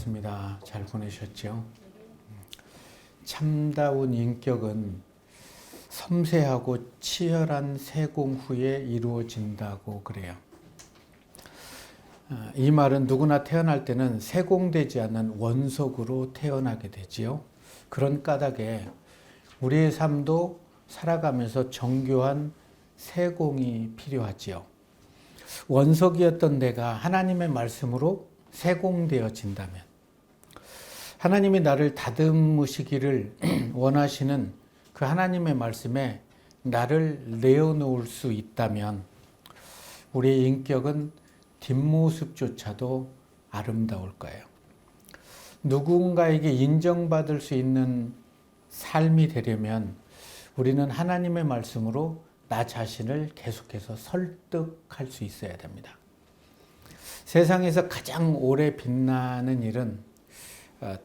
반갑습니다. 잘 보내셨죠? 참다운 인격은 섬세하고 치열한 세공 후에 이루어진다고 그래요. 이 말은 누구나 태어날 때는 세공되지 않은 원석으로 태어나게 되지요. 그런 까닭에 우리의 삶도 살아가면서 정교한 세공이 필요하지요. 원석이었던 내가 하나님의 말씀으로 세공되어진다면, 하나님이 나를 다듬으시기를 원하시는 그 하나님의 말씀에 나를 내어놓을 수 있다면 우리의 인격은 뒷모습조차도 아름다울 거예요. 누군가에게 인정받을 수 있는 삶이 되려면 우리는 하나님의 말씀으로 나 자신을 계속해서 설득할 수 있어야 됩니다. 세상에서 가장 오래 빛나는 일은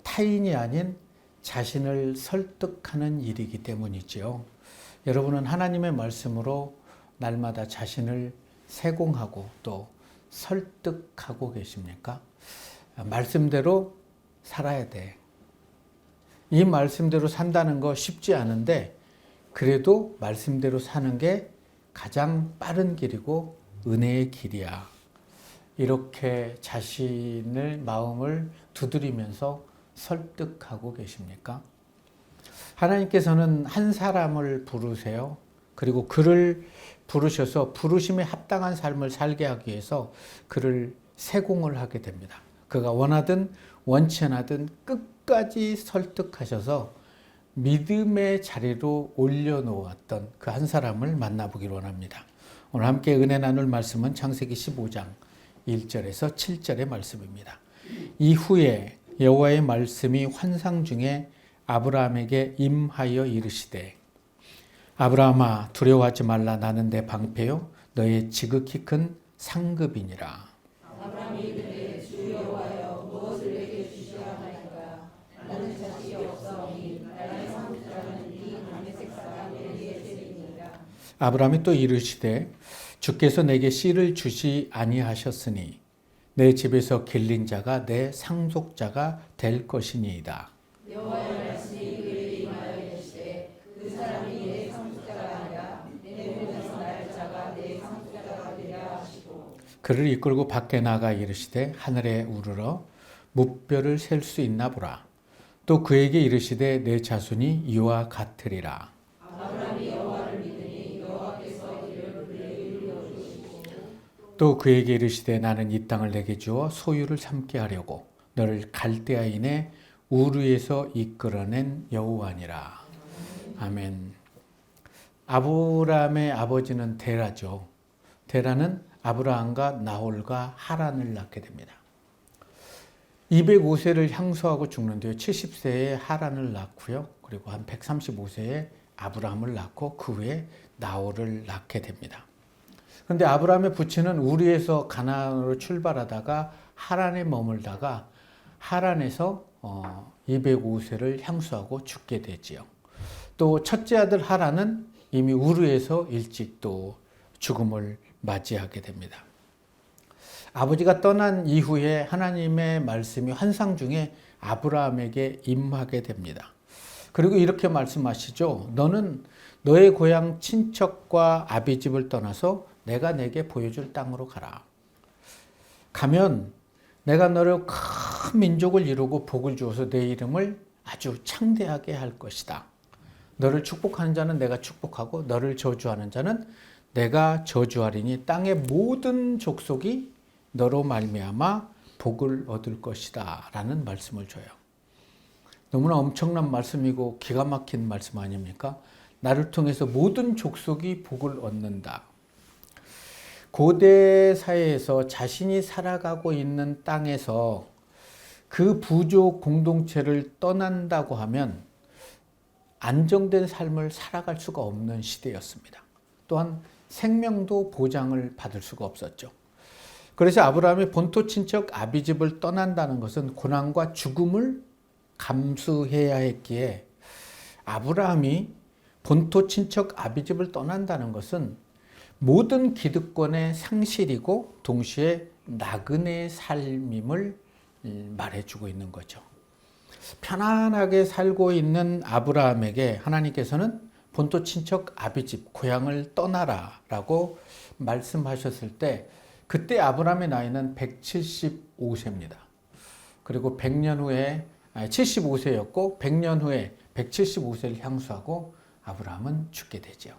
타인이 아닌 자신을 설득하는 일이기 때문이지요. 여러분은 하나님의 말씀으로 날마다 자신을 세공하고 또 설득하고 계십니까? 말씀대로 살아야 돼. 이 말씀대로 산다는 거 쉽지 않은데 그래도 말씀대로 사는 게 가장 빠른 길이고 은혜의 길이야. 이렇게 자신의 마음을 두드리면서 설득하고 계십니까? 하나님께서는 한 사람을 부르세요. 그리고 그를 부르셔서 부르심에 합당한 삶을 살게 하기 위해서 그를 세공을 하게 됩니다. 그가 원하든 원치 않아든 끝까지 설득하셔서 믿음의 자리로 올려놓았던 그 한 사람을 만나보기를 원합니다. 오늘 함께 은혜 나눌 말씀은 창세기 15장 1절에서 7절의 말씀입니다. 이후에 여호와의 말씀이 환상 중에 아브라함에게 임하여 이르시되 아브라함아 두려워하지 말라. 나는 내 방패요 너의 지극히 큰 상급이니라. 아브라함이 이르되 주 여호와여 무엇을 내게 주시려 하나이까. 나는 자식이 없사오니 나의 상속자는 이 다메섹 사람 엘리에셀이니라. 아브라함이 또 이르시되 주께서 내게 씨를 주시 아니하셨으니 내 집에서 길린 자가 내 상속자가 될 것이니이다. 여호와의 말씀이 그에게 임하여 이르시되 그 사람이 내 상속자가 아니라 내 몸에서 날 자가 내 상속자가 되리라 하시고 그를 이끌고 밖에 나가 이르시되 하늘에 우러러 무뼈를 셀 수 있나 보라. 또 그에게 이르시되 내 자손이 이와 같으리라. 아브라함이 여호와를 믿으니 여호와께서 이를 그에게 이루어 주시고 또 그에게 이르시되 나는 이 땅을 내게 주어 소유를 삼게 하려고 너를 갈대아인의 우르에서 이끌어낸 여호와니라. 아멘. 아브라함의 아버지는 데라죠. 데라는 아브라함과 나홀과 하란을 낳게 됩니다. 205세를 향수하고 죽는데요. 70세에 하란을 낳고요. 그리고 한 135세에 아브라함을 낳고 그 후에 나홀을 낳게 됩니다. 그런데 아브라함의 부친은 우르에서 가나안으로 출발하다가 하란에 머물다가 하란에서 205세를 향수하고 죽게 되지요. 또 첫째 아들 하란은 이미 우르에서 일찍 또 죽음을 맞이하게 됩니다. 아버지가 떠난 이후에 하나님의 말씀이 환상 중에 아브라함에게 임하게 됩니다. 그리고 이렇게 말씀하시죠. 너는 너의 고향 친척과 아비집을 떠나서 내가 내게 보여줄 땅으로 가라. 가면 내가 너를 큰 민족을 이루고 복을 주어서 내 이름을 아주 창대하게 할 것이다. 너를 축복하는 자는 내가 축복하고 너를 저주하는 자는 내가 저주하리니 땅의 모든 족속이 너로 말미암아 복을 얻을 것이다 라는 말씀을 줘요. 너무나 엄청난 말씀이고 기가 막힌 말씀 아닙니까? 나를 통해서 모든 족속이 복을 얻는다. 고대 사회에서 자신이 살아가고 있는 땅에서 그 부족 공동체를 떠난다고 하면 안정된 삶을 살아갈 수가 없는 시대였습니다. 또한 생명도 보장을 받을 수가 없었죠. 그래서 아브라함이 본토 친척 아비집을 떠난다는 것은 고난과 죽음을 감수해야 했기에 아브라함이 본토 친척 아비집을 떠난다는 것은 모든 기득권의 상실이고 동시에 나그네의 삶임을 말해주고 있는 거죠. 편안하게 살고 있는 아브라함에게 하나님께서는 본토 친척 아비집 고향을 떠나라라고 말씀하셨을 때 그때 아브라함의 나이는 175세입니다. 그리고 100년 후에 75세였고 100년 후에 175세를 향수하고 아브라함은 죽게 되죠.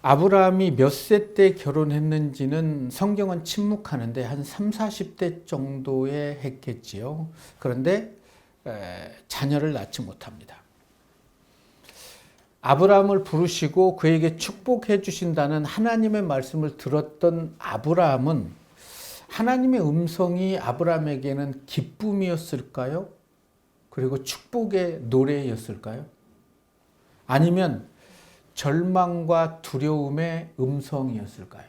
아브라함이 몇 세 때 결혼했는지는 성경은 침묵하는데 한 3, 40대 정도에 했겠지요. 그런데 자녀를 낳지 못합니다. 아브라함을 부르시고 그에게 축복해 주신다는 하나님의 말씀을 들었던 아브라함은 하나님의 음성이 아브라함에게는 기쁨이었을까요? 그리고 축복의 노래였을까요? 아니면 절망과 두려움의 음성이었을까요?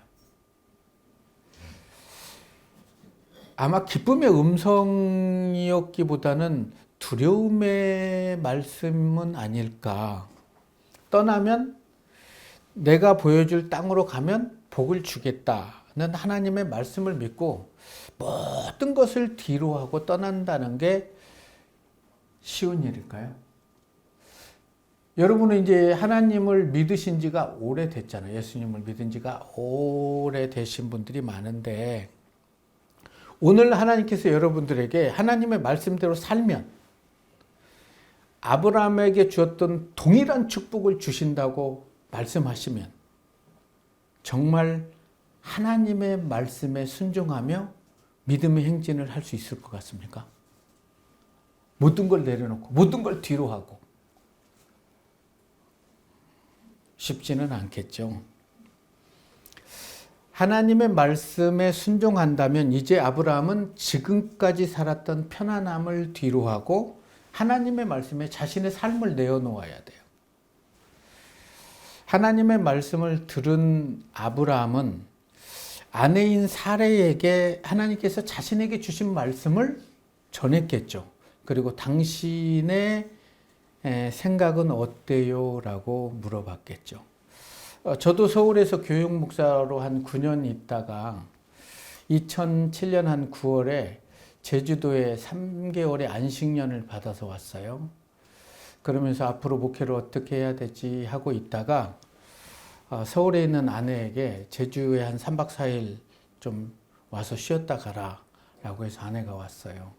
아마 기쁨의 음성이었기보다는 두려움의 말씀은 아닐까. 떠나면 내가 보여줄 땅으로 가면 복을 주겠다는 하나님의 말씀을 믿고 모든 것을 뒤로 하고 떠난다는 게 쉬운 일일까요? 여러분은 이제 하나님을 믿으신 지가 오래됐잖아요. 예수님을 믿은 지가 오래되신 분들이 많은데 오늘 하나님께서 여러분들에게 하나님의 말씀대로 살면 아브라함에게 주었던 동일한 축복을 주신다고 말씀하시면 정말 하나님의 말씀에 순종하며 믿음의 행진을 할 수 있을 것 같습니까? 모든 걸 내려놓고 모든 걸 뒤로 하고 쉽지는 않겠죠. 하나님의 말씀에 순종한다면 이제 아브라함은 지금까지 살았던 편안함을 뒤로 하고 하나님의 말씀에 자신의 삶을 내어놓아야 돼요. 하나님의 말씀을 들은 아브라함은 아내인 사레에게 하나님께서 자신에게 주신 말씀을 전했겠죠. 그리고 당신의 생각은 어때요? 라고 물어봤겠죠. 저도 서울에서 교육목사로 한 9년 있다가 2007년 한 9월에 제주도에 3개월의 안식년을 받아서 왔어요. 그러면서 앞으로 목회를 어떻게 해야 되지 하고 있다가 서울에 있는 아내에게 제주에 한 3박 4일 좀 와서 쉬었다 가라 라고 해서 아내가 왔어요.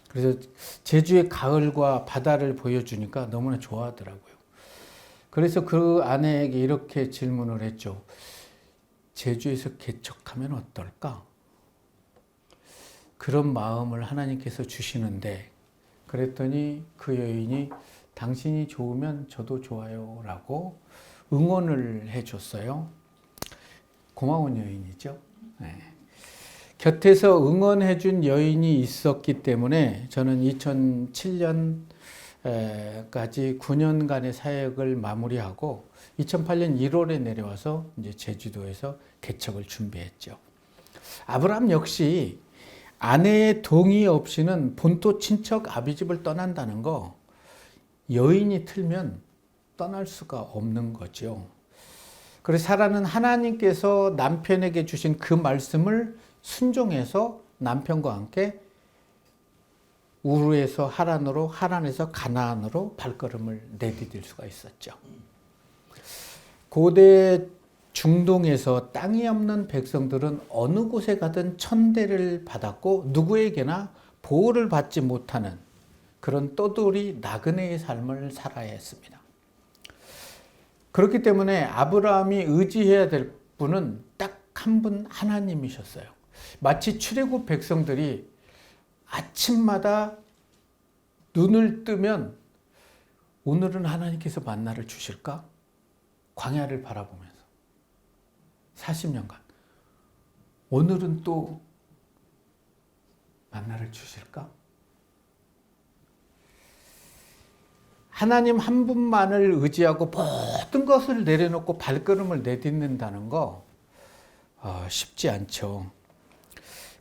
그래서 제주의 가을과 바다를 보여주니까 너무나 좋아하더라고요. 그래서 그 아내에게 이렇게 질문을 했죠. 제주에서 개척하면 어떨까? 그런 마음을 하나님께서 주시는데 그랬더니 그 여인이 당신이 좋으면 저도 좋아요 라고 응원을 해줬어요. 고마운 여인이죠. 네. 곁에서 응원해준 여인이 있었기 때문에 저는 2007년까지 9년간의 사역을 마무리하고 2008년 1월에 내려와서 이제 제주도에서 개척을 준비했죠. 아브라함 역시 아내의 동의 없이는 본토 친척 아비집을 떠난다는 거 여인이 틀면 떠날 수가 없는 거죠. 그래서 사라는 하나님께서 남편에게 주신 그 말씀을 순종해서 남편과 함께 우르에서 하란으로, 하란에서 가나안으로 발걸음을 내디딜 수가 있었죠. 고대 중동에서 땅이 없는 백성들은 어느 곳에 가든 천대를 받았고 누구에게나 보호를 받지 못하는 그런 떠돌이 나그네의 삶을 살아야 했습니다. 그렇기 때문에 아브라함이 의지해야 될 분은 딱 한 분 하나님이셨어요. 마치 출애굽 백성들이 아침마다 눈을 뜨면 오늘은 하나님께서 만나를 주실까? 광야를 바라보면서 40년간 오늘은 또 만나를 주실까? 하나님 한 분만을 의지하고 모든 것을 내려놓고 발걸음을 내딛는다는 거 쉽지 않죠.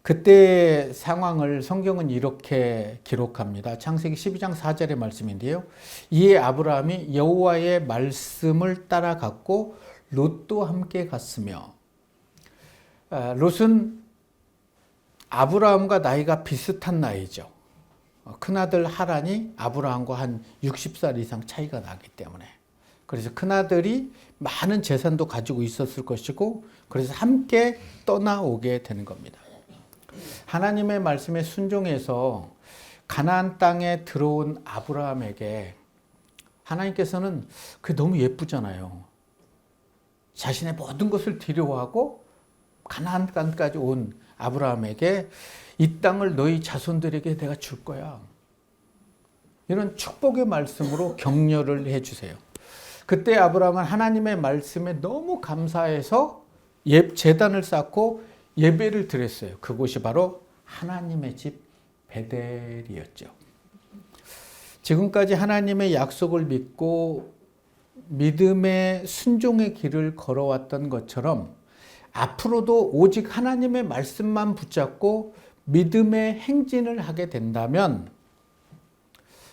그때 상황을 성경은 이렇게 기록합니다. 창세기 12장 4절의 말씀인데요. 이에 아브라함이 여호와의 말씀을 따라갔고 롯도 함께 갔으며 롯은 아브라함과 나이가 비슷한 나이죠. 큰아들 하란이 아브라함과 한 60살 이상 차이가 나기 때문에. 그래서 큰아들이 많은 재산도 가지고 있었을 것이고, 그래서 함께 떠나오게 되는 겁니다. 하나님의 말씀에 순종해서 가나안 땅에 들어온 아브라함에게 하나님께서는 그게 너무 예쁘잖아요. 자신의 모든 것을 뒤로하고 가나안 땅까지 온 아브라함에게 이 땅을 너희 자손들에게 내가 줄 거야. 이런 축복의 말씀으로 격려를 해주세요. 그때 아브라함은 하나님의 말씀에 너무 감사해서 제단을 쌓고 예배를 드렸어요. 그곳이 바로 하나님의 집 베델이었죠. 지금까지 하나님의 약속을 믿고 믿음의 순종의 길을 걸어왔던 것처럼 앞으로도 오직 하나님의 말씀만 붙잡고 믿음의 행진을 하게 된다면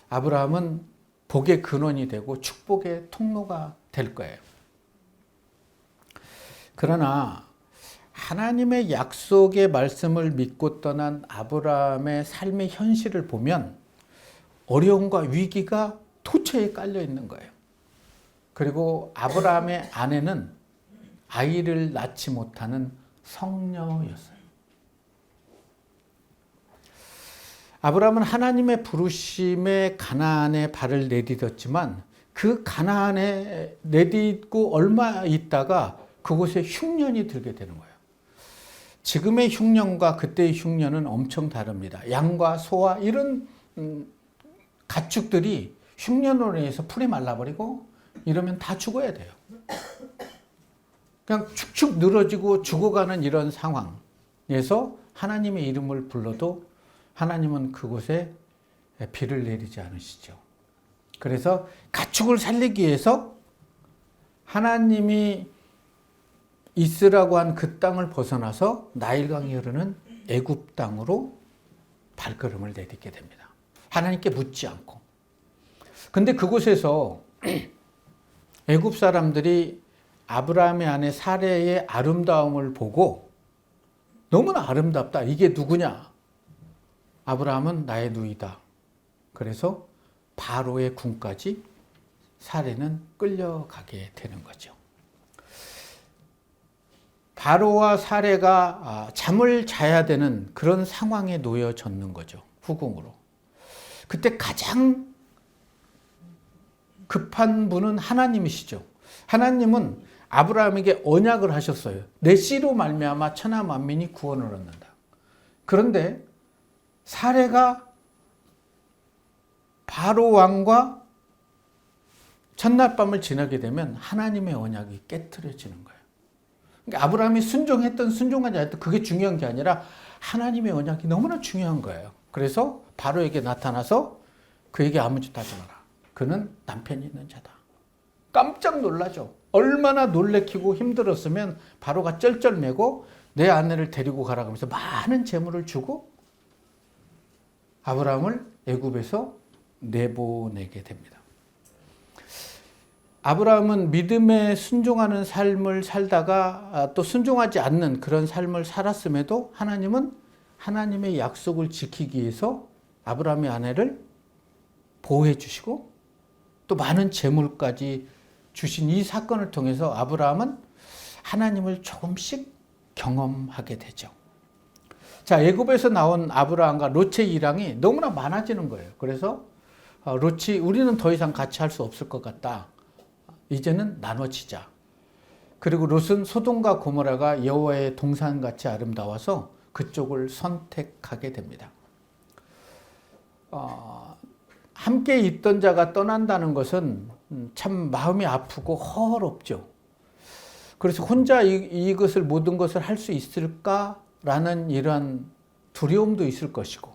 아브라함은 복의 근원이 되고 축복의 통로가 될 거예요. 그러나 하나님의 약속의 말씀을 믿고 떠난 아브라함의 삶의 현실을 보면 어려움과 위기가 토처에 깔려 있는 거예요. 그리고 아브라함의 아내는 아이를 낳지 못하는 성녀였어요. 아브라함은 하나님의 부르심에 가나안에 발을 내딛었지만 그 가나안에 내딛고 얼마 있다가 그곳에 흉년이 들게 되는 거예요. 지금의 흉년과 그때의 흉년은 엄청 다릅니다. 양과 소와 이런 가축들이 흉년으로 인해서 풀이 말라버리고 이러면 다 죽어야 돼요. 그냥 축축 늘어지고 죽어가는 이런 상황에서 하나님의 이름을 불러도 하나님은 그곳에 비를 내리지 않으시죠. 그래서 가축을 살리기 위해서 하나님이 있으라고 한 그 땅을 벗어나서 나일강이 흐르는 애굽 땅으로 발걸음을 내딛게 됩니다. 하나님께 묻지 않고. 근데 그곳에서 애굽 사람들이 아브라함의 아내 사레의 아름다움을 보고 너무나 아름답다. 이게 누구냐? 아브라함은 나의 누이다. 그래서 바로의 궁까지 사레는 끌려가게 되는 거죠. 바로와 사레가 잠을 자야 되는 그런 상황에 놓여졌는 거죠. 후궁으로. 그때 가장 급한 분은 하나님이시죠. 하나님은 아브라함에게 언약을 하셨어요. 내 씨로 말미암아 천하 만민이 구원을 얻는다. 그런데 사레가 바로 왕과 첫날 밤을 지나게 되면 하나님의 언약이 깨트려지는 거예요. 그러니까 아브라함이 순종하지 않았던 그게 중요한 게 아니라 하나님의 언약이 너무나 중요한 거예요. 그래서 바로에게 나타나서 그에게 아무 짓 하지 마라. 그는 남편이 있는 자다. 깜짝 놀라죠. 얼마나 놀래키고 힘들었으면 바로가 쩔쩔매고 내 아내를 데리고 가라고 하면서 많은 재물을 주고 아브라함을 애굽에서 내보내게 됩니다. 아브라함은 믿음에 순종하는 삶을 살다가 또 순종하지 않는 그런 삶을 살았음에도 하나님은 하나님의 약속을 지키기 위해서 아브라함의 아내를 보호해 주시고 또 많은 재물까지 주신 이 사건을 통해서 아브라함은 하나님을 조금씩 경험하게 되죠. 자, 애굽에서 나온 아브라함과 롯의 일항이 너무나 많아지는 거예요. 그래서 롯이 우리는 더 이상 같이 할 수 없을 것 같다. 이제는 나눠지자. 그리고 롯은 소돔과 고모라가 여호와의 동산같이 아름다워서 그쪽을 선택하게 됩니다. 함께 있던 자가 떠난다는 것은 참 마음이 아프고 허허롭죠. 그래서 혼자 이것을 모든 것을 할 수 있을까라는 이러한 두려움도 있을 것이고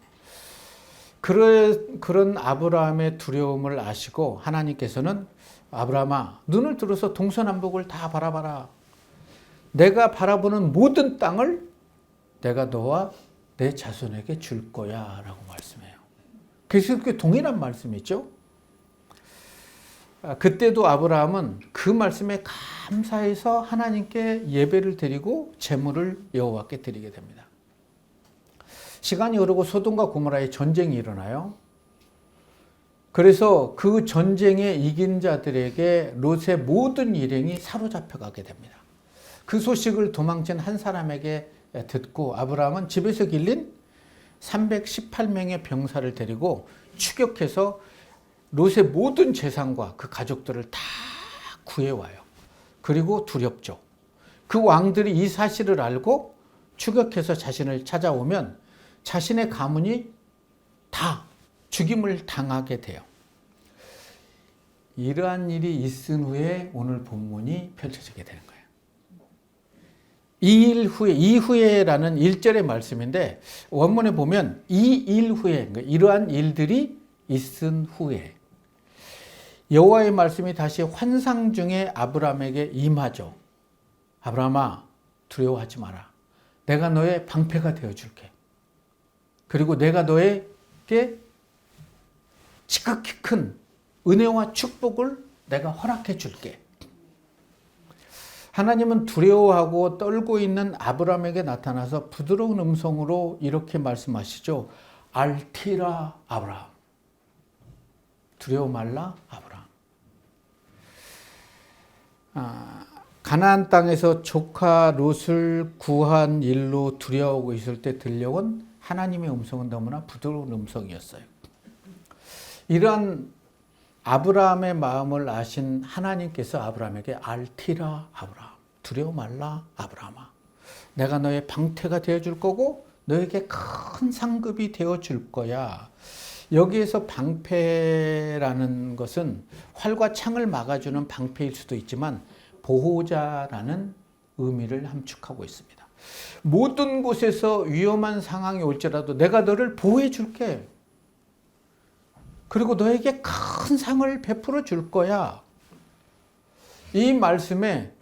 그런 아브라함의 두려움을 아시고 하나님께서는 아브라함아 눈을 들어서 동서남북을 다 바라봐라. 내가 바라보는 모든 땅을 내가 너와 내 자손에게 줄 거야 라고 말씀해요. 그래서 그게 동일한 말씀이죠. 그때도 아브라함은 그 말씀에 감사해서 하나님께 예배를 드리고 제물을 여호와께 드리게 됩니다. 시간이 흐르고 소돔과 고모라에 전쟁이 일어나요. 그래서 그 전쟁에 이긴 자들에게 롯의 모든 일행이 사로잡혀가게 됩니다. 그 소식을 도망친 한 사람에게 듣고 아브라함은 집에서 길린 318명의 병사를 데리고 추격해서 롯의 모든 재산과 그 가족들을 다 구해와요. 그리고 두렵죠. 그 왕들이 이 사실을 알고 추격해서 자신을 찾아오면 자신의 가문이 다 죽임을 당하게 돼요. 이러한 일이 있은 후에 오늘 본문이 펼쳐지게 되는 거예요. 이 일 후에, 이후에라는 1절의 말씀인데 원문에 보면 이 일 후에, 이러한 일들이 있은 후에 여호와의 말씀이 다시 환상 중에 아브라함에게 임하죠. 아브라함아, 두려워하지 마라. 내가 너의 방패가 되어줄게. 그리고 내가 너에게 지극히 큰 은혜와 축복을 내가 허락해 줄게. 하나님은 두려워하고 떨고 있는 아브라함에게 나타나서 부드러운 음성으로 이렇게 말씀하시죠. 알티라 아브라함. 두려워 말라 아브라함. 가나안 땅에서 조카 롯을 구한 일로 두려워하고 있을 때 들려온 하나님의 음성은 너무나 부드러운 음성이었어요. 이러한 아브라함의 마음을 아신 하나님께서 아브라함에게 알티라 아브라함, 두려워 말라 아브라함아. 내가 너의 방패가 되어줄 거고 너에게 큰 상급이 되어줄 거야. 여기에서 방패라는 것은 활과 창을 막아주는 방패일 수도 있지만 보호자라는 의미를 함축하고 있습니다. 모든 곳에서 위험한 상황이 올지라도 내가 너를 보호해 줄게. 그리고 너에게 큰 상을 베풀어 줄 거야. 이 말씀에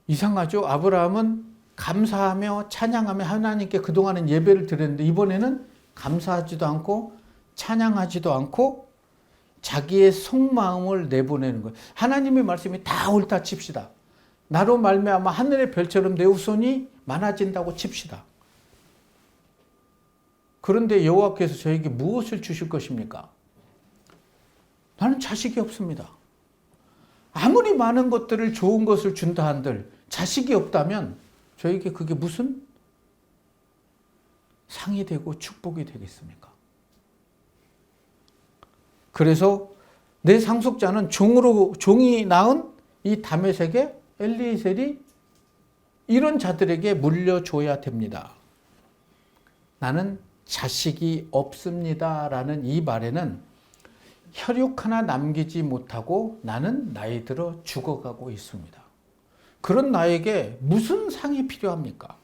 이상하죠? 아브라함은 감사하며 찬양하며 하나님께 그동안은 예배를 드렸는데 이번에는 감사하지도 않고 찬양하지도 않고 자기의 속마음을 내보내는 거예요. 하나님의 말씀이 다 옳다 칩시다. 나로 말미암아 하늘의 별처럼 내 후손이 많아진다고 칩시다. 그런데 여호와께서 저에게 무엇을 주실 것입니까? 나는 자식이 없습니다. 아무리 많은 것들을 좋은 것을 준다 한들 자식이 없다면 저에게 그게 무슨 상이 되고 축복이 되겠습니까? 그래서 내 상속자는 종이 낳은 이 다메섹의 엘리에셀이 이런 자들에게 물려줘야 됩니다. 나는 자식이 없습니다라는 이 말에는 혈육 하나 남기지 못하고 나는 나이 들어 죽어가고 있습니다. 그런 나에게 무슨 상이 필요합니까?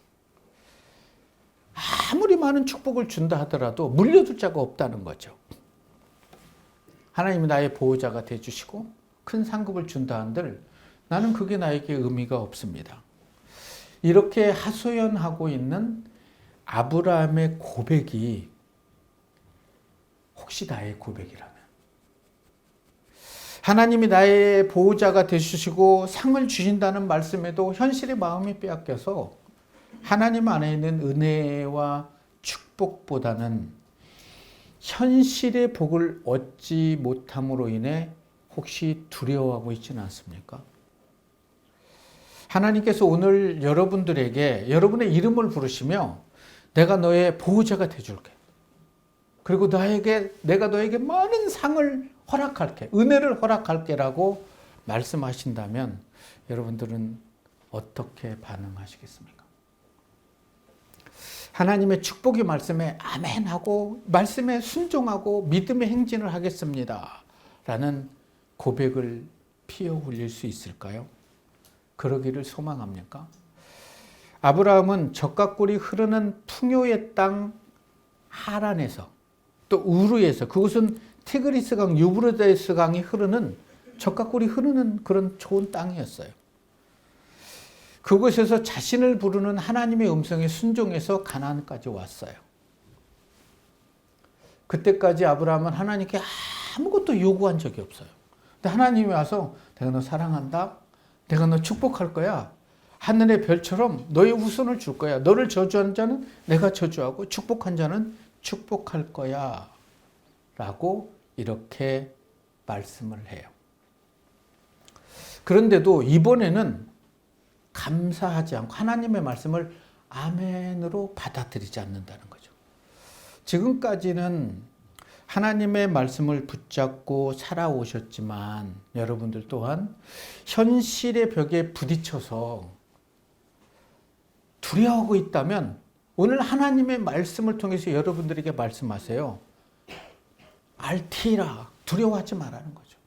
아무리 많은 축복을 준다 하더라도 물려줄 자가 없다는 거죠. 하나님이 나의 보호자가 되어주시고 큰 상급을 준다 한들 나는 그게 나에게 의미가 없습니다. 이렇게 하소연하고 있는 아브라함의 고백이 혹시 나의 고백이라면 하나님이 나의 보호자가 되주시고 상을 주신다는 말씀에도 현실의 마음이 빼앗겨서 하나님 안에 있는 은혜와 축복보다는 현실의 복을 얻지 못함으로 인해 혹시 두려워하고 있지는 않습니까? 하나님께서 오늘 여러분들에게 여러분의 이름을 부르시며 내가 너의 보호자가 되어줄게. 그리고 내가 너에게 많은 상을 허락할게. 은혜를 허락할게라고 말씀하신다면 여러분들은 어떻게 반응하시겠습니까? 하나님의 축복의 말씀에 아멘하고 말씀에 순종하고 믿음의 행진을 하겠습니다. 라는 고백을 피어 올릴 수 있을까요? 그러기를 소망합니까? 아브라함은 적과 꿀이 흐르는 풍요의 땅 하란에서 또 우르에서 그곳은 티그리스강, 유브라데스 강이 흐르는 적과 꿀이 흐르는 그런 좋은 땅이었어요. 그곳에서 자신을 부르는 하나님의 음성에 순종해서 가나안까지 왔어요. 그때까지 아브라함은 하나님께 아무것도 요구한 적이 없어요. 근데 하나님이 와서 내가 너 사랑한다. 내가 너 축복할 거야. 하늘의 별처럼 너의 후손을 줄 거야. 너를 저주한 자는 내가 저주하고 축복한 자는 축복할 거야. 라고 이렇게 말씀을 해요. 그런데도 이번에는 감사하지 않고 하나님의 말씀을 아멘으로 받아들이지 않는다는 거죠. 지금까지는 하나님의 말씀을 붙잡고 살아오셨지만 여러분들 또한 현실의 벽에 부딪혀서 두려워하고 있다면 오늘 하나님의 말씀을 통해서 여러분들에게 말씀하세요. 알티라, 두려워하지 말라는 거죠.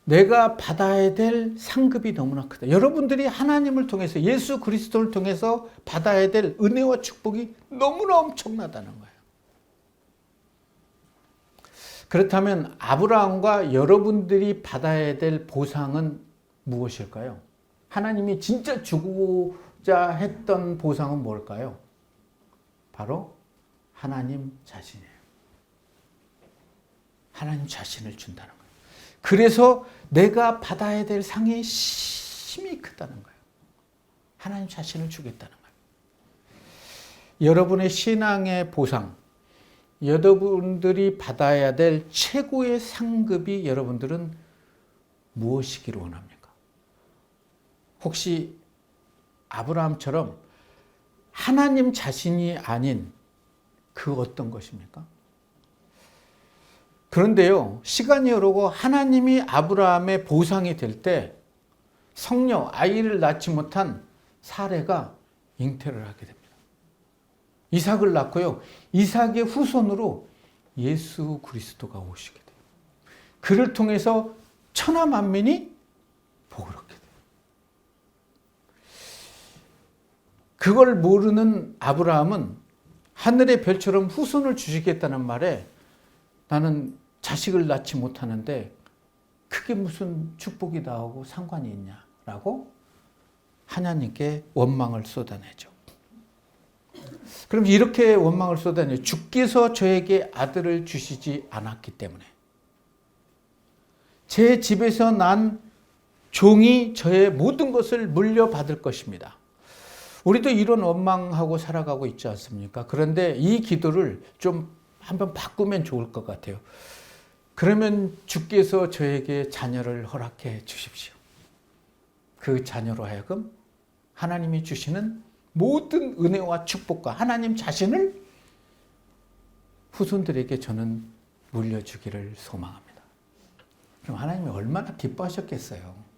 내가 받아야 될 상급이 너무나 크다. 여러분들이 하나님을 통해서 예수 그리스도를 통해서 받아야 될 은혜와 축복이 너무나 엄청나다는 거예요. 그렇다면 아브라함과 여러분들이 받아야 될 보상은 무엇일까요? 하나님이 진짜 주고자 했던 보상은 뭘까요? 바로 하나님 자신이에요. 하나님 자신을 준다는 거예요. 그래서 내가 받아야 될 상이 심히 크다는 거예요. 하나님 자신을 주겠다는 거예요. 여러분의 신앙의 보상, 여러분들이 받아야 될 최고의 상급이 여러분들은 무엇이기를 원합니까? 혹시 아브라함처럼 하나님 자신이 아닌 그 어떤 것입니까? 그런데요, 시간이 흐르고 하나님이 아브라함의 보상이 될 때 성녀, 아이를 낳지 못한 사레가 잉태를 하게 됩니다. 이삭을 낳고요, 이삭의 후손으로 예수 그리스도가 오시게 돼요. 그를 통해서 천하 만민이 복을 얻게 돼요. 그걸 모르는 아브라함은 하늘의 별처럼 후손을 주시겠다는 말에 나는 자식을 낳지 못하는데 그게 무슨 축복이 나오고 상관이 있냐라고 하나님께 원망을 쏟아내죠. 그럼 이렇게 원망을 쏟아내요. 주께서 저에게 아들을 주시지 않았기 때문에 제 집에서 난 종이 저의 모든 것을 물려받을 것입니다. 우리도 이런 원망하고 살아가고 있지 않습니까? 그런데 이 기도를 좀 한번 바꾸면 좋을 것 같아요. 그러면 주께서 저에게 자녀를 허락해 주십시오. 그 자녀로 하여금 하나님이 주시는 모든 은혜와 축복과 하나님 자신을 후손들에게 저는 물려주기를 소망합니다. 그럼 하나님이 얼마나 기뻐하셨겠어요.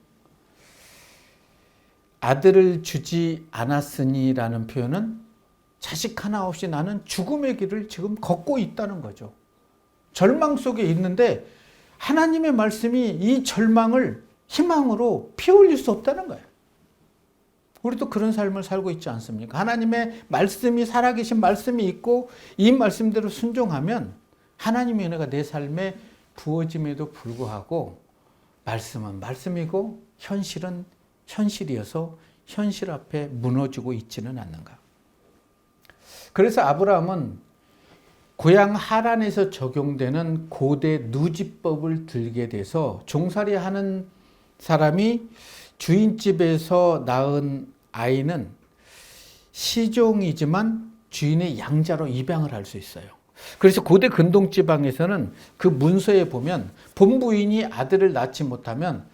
아들을 주지 않았으니라는 표현은 자식 하나 없이 나는 죽음의 길을 지금 걷고 있다는 거죠. 절망 속에 있는데 하나님의 말씀이 이 절망을 희망으로 피울릴 수 없다는 거예요. 우리도 그런 삶을 살고 있지 않습니까? 하나님의 말씀이 살아계신 말씀이 있고 이 말씀대로 순종하면 하나님의 은혜가 내 삶에 부어짐에도 불구하고 말씀은 말씀이고 현실은 현실이어서 현실 앞에 무너지고 있지는 않는가. 그래서 아브라함은 고향 하란에서 적용되는 고대 누지법을 들게 돼서 종살이하는 사람이 주인집에서 낳은 아이는 시종이지만 주인의 양자로 입양을 할 수 있어요. 그래서 고대 근동지방에서는 그 문서에 보면 본부인이 아들을 낳지 못하면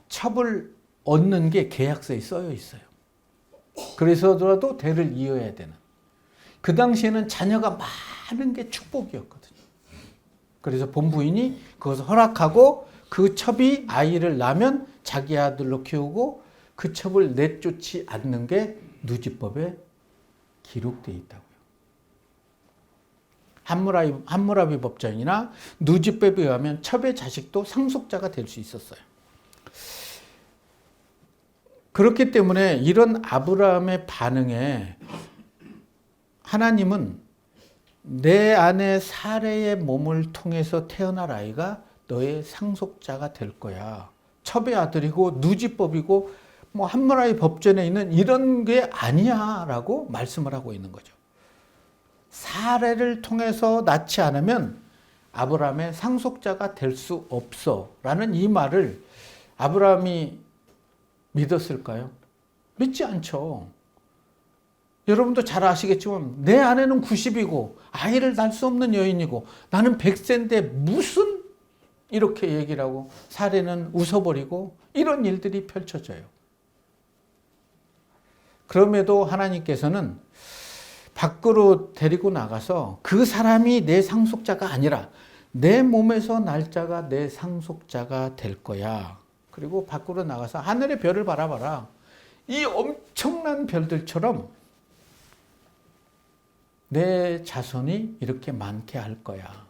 첩을 얻는 게 계약서에 써여 있어요. 그래서라도 대를 이어야 되는. 그 당시에는 자녀가 많은 게 축복이었거든요. 그래서 본부인이 그것을 허락하고 그 첩이 아이를 낳으면 자기 아들로 키우고 그 첩을 내쫓지 않는 게 누지법에 기록되어 있다고요. 함무라비 법전이나 누지법에 의하면 첩의 자식도 상속자가 될 수 있었어요. 그렇기 때문에 이런 아브라함의 반응에 하나님은 내 아내 사레의 몸을 통해서 태어날 아이가 너의 상속자가 될 거야. 첩의 아들이고 누지법이고 뭐 함무라비 법전에 있는 이런 게 아니야 라고 말씀을 하고 있는 거죠. 사레를 통해서 낳지 않으면 아브라함의 상속자가 될 수 없어 라는 이 말을 아브라함이 믿었을까요? 믿지 않죠. 여러분도 잘 아시겠지만 내 아내는 90이고 아이를 낳을 수 없는 여인이고 나는 100세인데 무슨 이렇게 얘기를 하고 사례는 웃어버리고 이런 일들이 펼쳐져요. 그럼에도 하나님께서는 밖으로 데리고 나가서 그 사람이 내 상속자가 아니라 내 몸에서 날 자가 내 상속자가 될 거야. 그리고 밖으로 나가서 하늘의 별을 바라봐라. 이 엄청난 별들처럼 내 자손이 이렇게 많게 할 거야.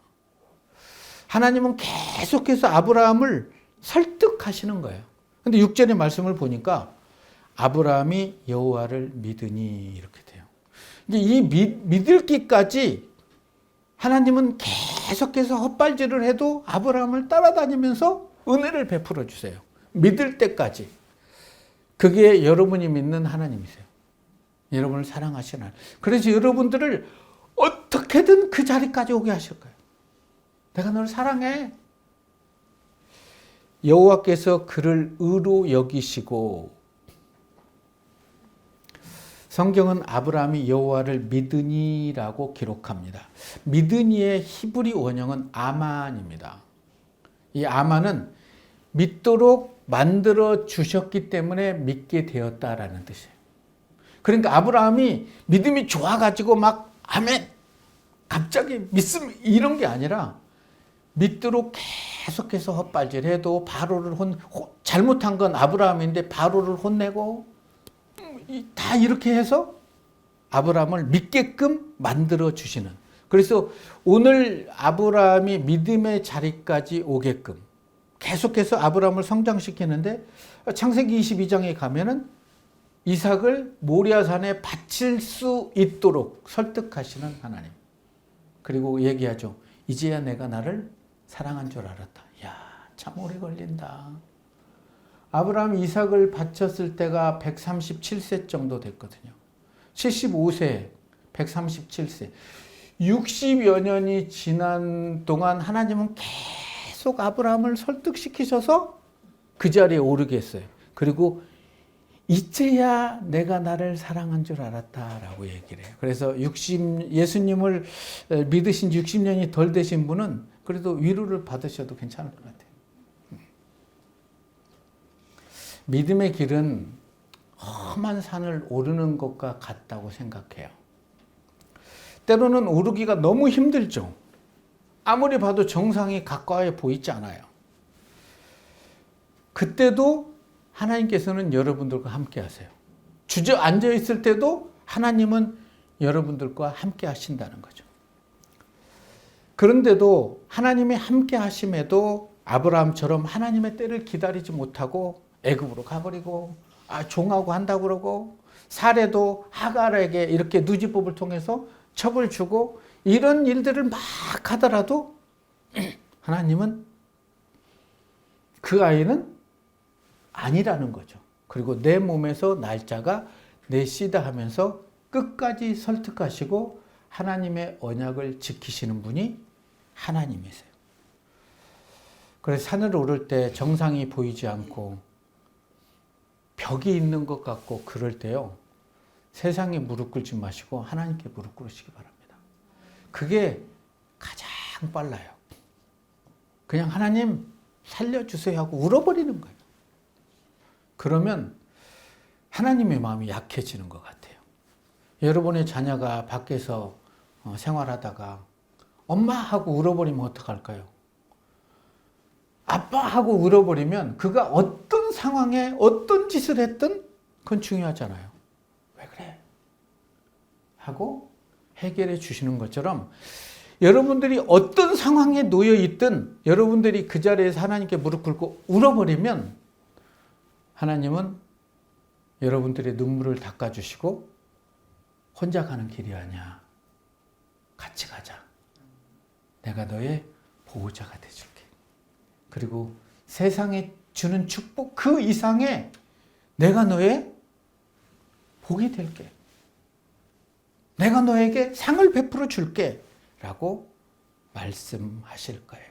하나님은 계속해서 아브라함을 설득하시는 거예요. 근데 6절의 말씀을 보니까 아브라함이 여호와를 믿으니 이렇게 돼요. 이제 이 믿을 기까지 하나님은 계속해서 헛발질을 해도 아브라함을 따라다니면서 은혜를 베풀어 주세요. 믿을 때까지. 그게 여러분이 믿는 하나님이세요. 여러분을 사랑하시는 하나님. 그래서 여러분들을 어떻게든 그 자리까지 오게 하실 거예요. 내가 너를 사랑해. 여호와께서 그를 의로 여기시고 성경은 아브라함이 여호와를 믿으니라고 기록합니다. 믿으니의 히브리 원형은 아만입니다. 이 아만은 믿도록 만들어 주셨기 때문에 믿게 되었다라는 뜻이에요. 그러니까 아브라함이 믿음이 좋아가지고 막 아멘 갑자기 믿음 이런 게 아니라 믿도록 계속해서 헛발질해도 바로를 잘못한 건 아브라함인데 바로를 혼내고 다 이렇게 해서 아브라함을 믿게끔 만들어 주시는. 그래서 오늘 아브라함이 믿음의 자리까지 오게끔 계속해서 아브라함을 성장시키는데 창세기 22장에 가면은 이삭을 모리아산에 바칠 수 있도록 설득하시는 하나님. 그리고 얘기하죠. 이제야 내가 나를 사랑한 줄 알았다. 야, 참 오래 걸린다. 아브라함이 이삭을 바쳤을 때가 137세 정도 됐거든요. 75세, 137세. 60여 년이 지난 동안 하나님은 계속 아브라함을 설득시키셔서 그 자리에 오르게 했어요. 그리고 이제야 내가 나를 사랑한 줄 알았다라고 얘기를 해요. 그래서 예수님을 믿으신 60년이 덜 되신 분은 그래도 위로를 받으셔도 괜찮을 것 같아요. 믿음의 길은 험한 산을 오르는 것과 같다고 생각해요. 때로는 오르기가 너무 힘들죠. 아무리 봐도 정상이 가까이 보이지 않아요. 그때도 하나님께서는 여러분들과 함께 하세요. 주저앉아 있을 때도 하나님은 여러분들과 함께 하신다는 거죠. 그런데도 하나님이 함께 하심에도 아브라함처럼 하나님의 때를 기다리지 못하고 애굽으로 가버리고 종하고 한다고 그러고 사례도 하갈에게 이렇게 누지법을 통해서 첩을 주고 이런 일들을 막 하더라도 하나님은 그 아이는 아니라는 거죠. 그리고 내 몸에서 날짜가 내 씨다 하면서 끝까지 설득하시고 하나님의 언약을 지키시는 분이 하나님이세요. 그래서 산을 오를 때 정상이 보이지 않고 벽이 있는 것 같고 그럴 때요. 세상에 무릎 꿇지 마시고 하나님께 무릎 꿇으시기 바랍니다. 그게 가장 빨라요. 그냥 하나님 살려주세요 하고 울어버리는 거예요. 그러면 하나님의 마음이 약해지는 것 같아요. 여러분의 자녀가 밖에서 생활하다가 엄마 하고 울어버리면 어떡할까요? 아빠 하고 울어버리면 그가 어떤 상황에 어떤 짓을 했든 그건 중요하잖아요. 왜 그래? 하고 해결해 주시는 것처럼 여러분들이 어떤 상황에 놓여 있든 여러분들이 그 자리에서 하나님께 무릎 꿇고 울어버리면 하나님은 여러분들의 눈물을 닦아주시고 혼자 가는 길이 아니야. 같이 가자. 내가 너의 보호자가 돼줄게. 그리고 세상에 주는 축복 그 이상의 내가 너의 복이 될게. 내가 너에게 상을 베풀어 줄게. 라고 말씀하실 거예요.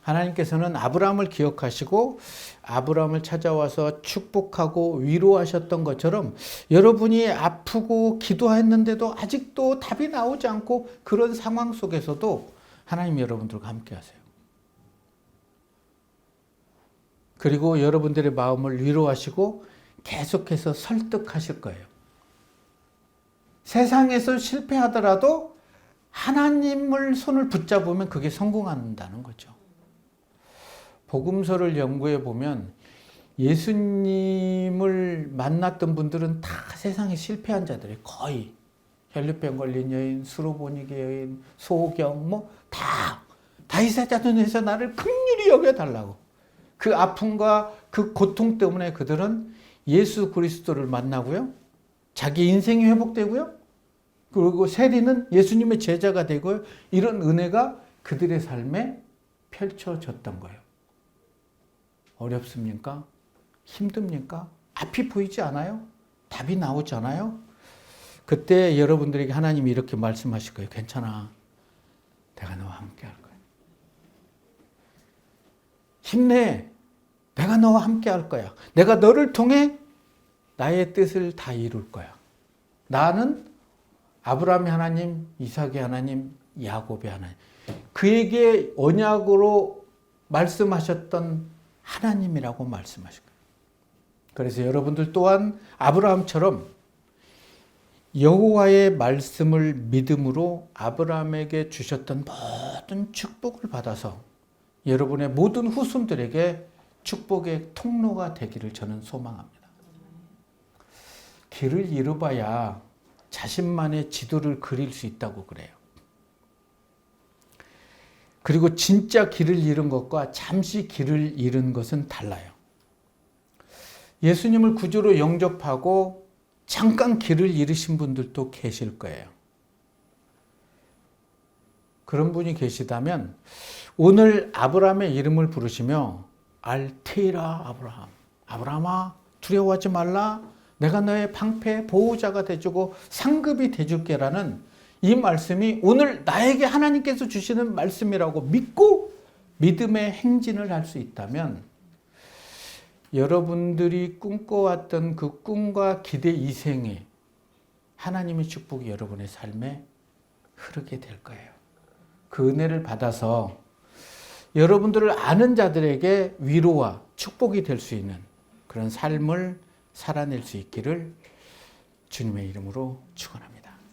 하나님께서는 아브라함을 기억하시고 아브라함을 찾아와서 축복하고 위로하셨던 것처럼 여러분이 아프고 기도했는데도 아직도 답이 나오지 않고 그런 상황 속에서도 하나님 여러분들과 함께 하세요. 그리고 여러분들의 마음을 위로하시고 계속해서 설득하실 거예요. 세상에서 실패하더라도 하나님을 손을 붙잡으면 그게 성공한다는 거죠. 복음서를 연구해 보면 예수님을 만났던 분들은 다 세상에 실패한 자들이 거의 혈류병 걸린 여인, 수로보니게 여인, 소경 다 다윗의 자손에서 나를 긍휼히 여겨달라고 그 아픔과 그 고통 때문에 그들은 예수 그리스도를 만나고요. 자기 인생이 회복되고요. 그리고 세리는 예수님의 제자가 되고요. 이런 은혜가 그들의 삶에 펼쳐졌던 거예요. 어렵습니까? 힘듭니까? 앞이 보이지 않아요? 답이 나오지 않아요? 그때 여러분들에게 하나님이 이렇게 말씀하실 거예요. 괜찮아. 내가 너와 함께 할 거야. 힘내. 내가 너와 함께 할 거야. 내가 너를 통해 나의 뜻을 다 이룰 거야. 나는 아브라함의 하나님, 이삭의 하나님, 야곱의 하나님. 그에게 언약으로 말씀하셨던 하나님이라고 말씀하실 거예요. 그래서 여러분들 또한 아브라함처럼 여호와의 말씀을 믿음으로 아브라함에게 주셨던 모든 축복을 받아서 여러분의 모든 후손들에게 축복의 통로가 되기를 저는 소망합니다. 길을 잃어봐야 자신만의 지도를 그릴 수 있다고 그래요. 그리고 진짜 길을 잃은 것과 잠시 길을 잃은 것은 달라요. 예수님을 구주로 영접하고 잠깐 길을 잃으신 분들도 계실 거예요. 그런 분이 계시다면 오늘 아브라함의 이름을 부르시며 알테이라 아브라함, 아브라함아 두려워하지 말라, 내가 너의 방패 보호자가 돼주고 상급이 돼줄게라는 이 말씀이 오늘 나에게 하나님께서 주시는 말씀이라고 믿고 믿음의 행진을 할 수 있다면 여러분들이 꿈꿔왔던 그 꿈과 기대 이생에 하나님의 축복이 여러분의 삶에 흐르게 될 거예요. 그 은혜를 받아서 여러분들을 아는 자들에게 위로와 축복이 될 수 있는 그런 삶을 살아낼 수 있기를 주님의 이름으로 축원합니다.